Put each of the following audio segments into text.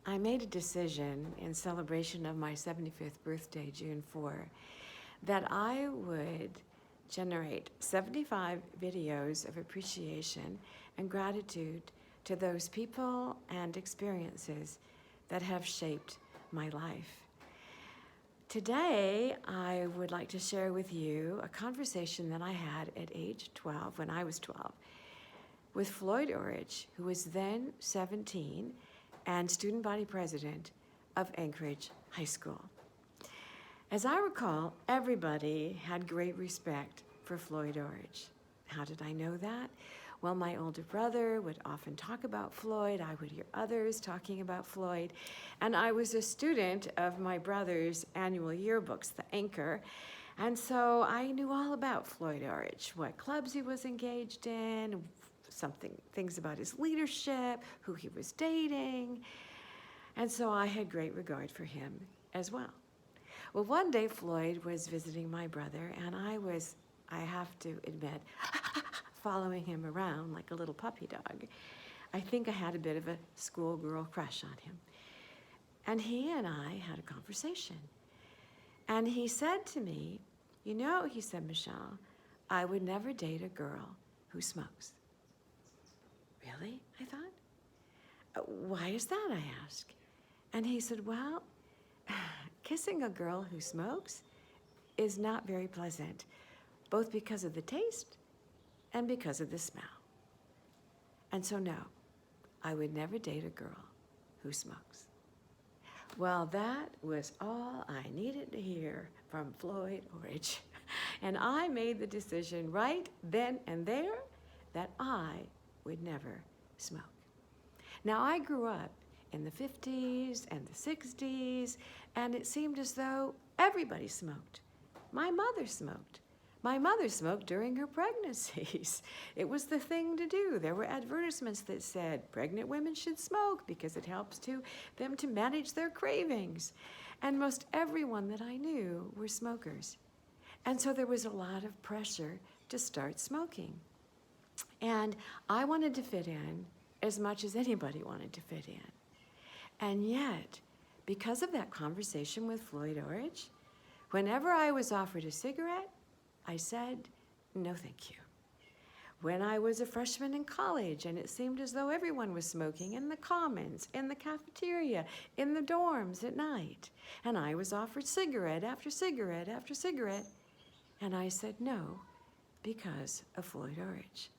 I made a decision in celebration of my 75th birthday, June 4, that I would generate 75 videos of appreciation and gratitude to those people and experiences that have shaped my life. Today, I would like to share with you a conversation that I had at age 12, when I was 12, with Floyd Orridge, who was then 17 and student body president of Anchorage High School. As I recall, everybody had great respect for Floyd Orridge. How did I know that? Well, my older brother would often talk about Floyd. I would hear others talking about Floyd. And I was a student of my brother's annual yearbooks, the Anchor. And so I knew all about Floyd Orridge, what clubs he was engaged in, things about his leadership, who he was dating. And so I had great regard for him as well. Well, one day Floyd was visiting my brother, and I have to admit, following him around like a little puppy dog. I think I had a bit of a schoolgirl crush on him. And he and I had a conversation. And he said to me, you know, he said, Michelle, I would never date a girl who smokes. Really? I thought. Why is that? I asked. And he said, well, kissing a girl who smokes is not very pleasant, both because of the taste and because of the smell. And so no, I would never date a girl who smokes. Well, that was all I needed to hear from Floyd Orridge. And I made the decision right then and there that I would never smoke. Now, I grew up in the 50s and the 60s, and it seemed as though everybody smoked. My mother smoked. My mother smoked during her pregnancies. It was the thing to do. There were advertisements that said pregnant women should smoke because it helps them to manage their cravings. And most everyone that I knew were smokers. And so there was a lot of pressure to start smoking. And I wanted to fit in as much as anybody wanted to fit in. And yet, because of that conversation with Floyd Orridge, whenever I was offered a cigarette, I said, no, thank you. When I was a freshman in college and it seemed as though everyone was smoking in the commons, in the cafeteria, in the dorms at night, and I was offered cigarette after cigarette after cigarette, and I said no because of Floyd Orridge.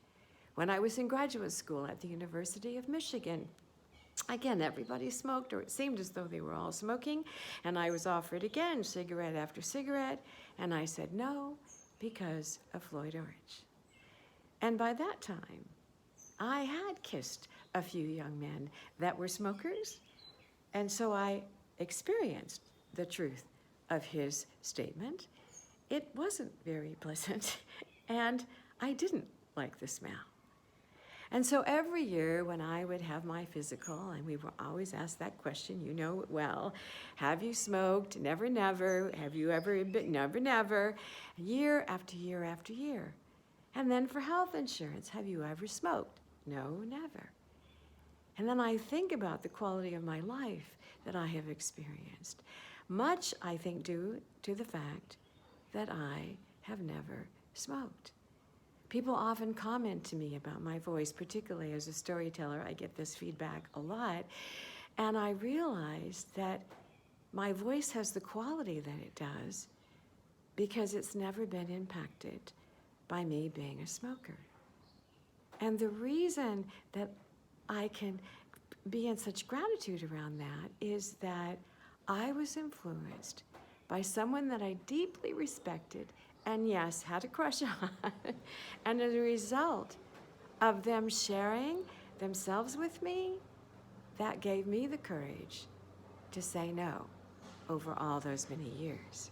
When I was in graduate school at the University of Michigan, again, everybody smoked, or it seemed as though they were all smoking, and I was offered again cigarette after cigarette, and I said no because of Floyd Orridge. And by that time, I had kissed a few young men that were smokers, and so I experienced the truth of his statement. It wasn't very pleasant, and I didn't like the smell. And so every year when I would have my physical, and we were always asked that question, you know it well, have you smoked? Never, never. Have you ever been? Never, never. Year after year after year. And then for health insurance, have you ever smoked? No, never. And then I think about the quality of my life that I have experienced. Much, I think, due to the fact that I have never smoked. People often comment to me about my voice, particularly as a storyteller. I get this feedback a lot. And I realized that my voice has the quality that it does because it's never been impacted by me being a smoker. And the reason that I can be in such gratitude around that is that I was influenced by someone that I deeply respected and yes, had a crush on. And as a result of them sharing themselves with me, that gave me the courage to say no over all those many years.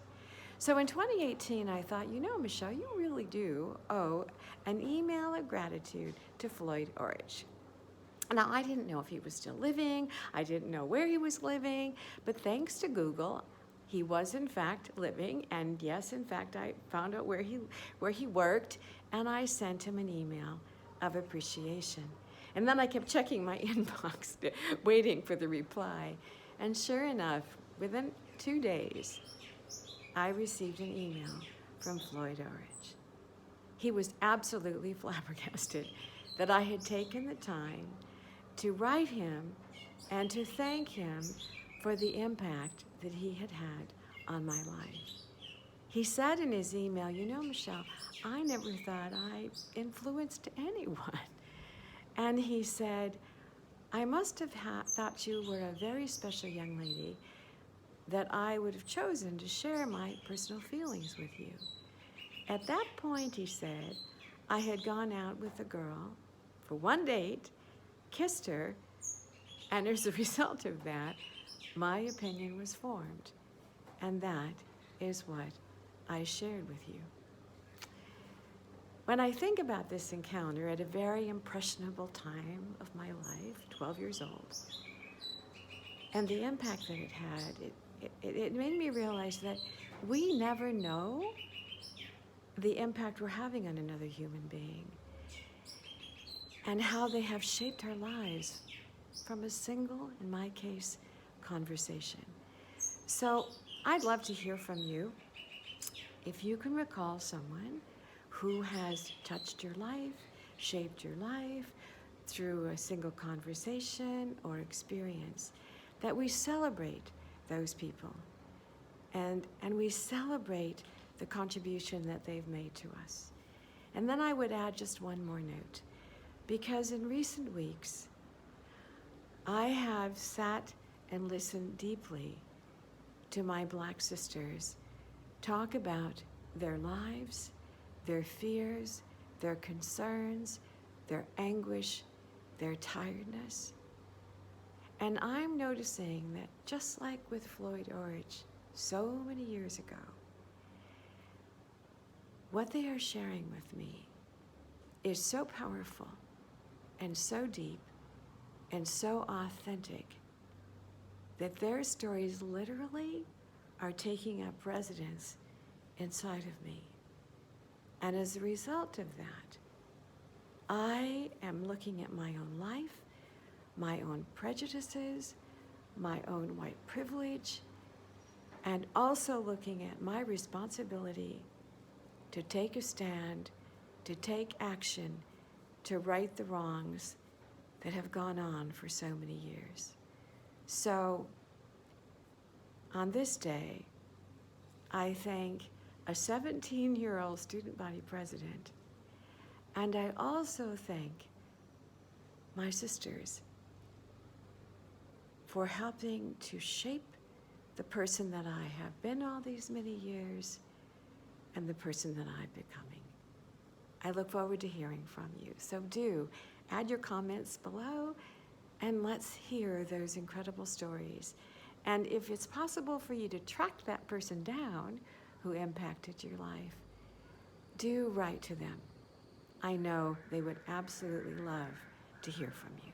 So in 2018, I thought, you know, Michelle, you really do owe an email of gratitude to Floyd Orridge. Now, I didn't know if he was still living. I didn't know where he was living. But thanks to Google, he was in fact living, and yes, in fact, I found out where he worked, and I sent him an email of appreciation. And then I kept checking my inbox, waiting for the reply. And sure enough, within 2 days, I received an email from Floyd Orridge. He was absolutely flabbergasted that I had taken the time to write him and to thank him for the impact that he had had on my life. He said in his email, you know, Michelle, I never thought I influenced anyone. And he said, I must have thought you were a very special young lady that I would have chosen to share my personal feelings with you. At that point, he said, I had gone out with a girl for one date, kissed her, and as a result of that, my opinion was formed. And that is what I shared with you. When I think about this encounter at a very impressionable time of my life, 12 years old, and the impact that it had, it made me realize that we never know the impact we're having on another human being and how they have shaped our lives from a single, in my case, conversation. So I'd love to hear from you. If you can recall someone who has touched your life, shaped your life through a single conversation or experience, that we celebrate those people and we celebrate the contribution that they've made to us. And then I would add just one more note, because in recent weeks, I have sat and listened deeply to my Black sisters talk about their lives, their fears, their concerns, their anguish, their tiredness. And I'm noticing that just like with Floyd Orridge so many years ago, what they are sharing with me is so powerful and so deep and so authentic that their stories literally are taking up residence inside of me. And as a result of that, I am looking at my own life, my own prejudices, my own white privilege, and also looking at my responsibility to take a stand, to take action, to right the wrongs that have gone on for so many years. So, on this day, I thank a 17-year-old student body president, and I also thank my sisters for helping to shape the person that I have been all these many years and the person that I'm becoming. I look forward to hearing from you. So do add your comments below and let's hear those incredible stories. And if it's possible for you to track that person down who impacted your life, do write to them. I know they would absolutely love to hear from you.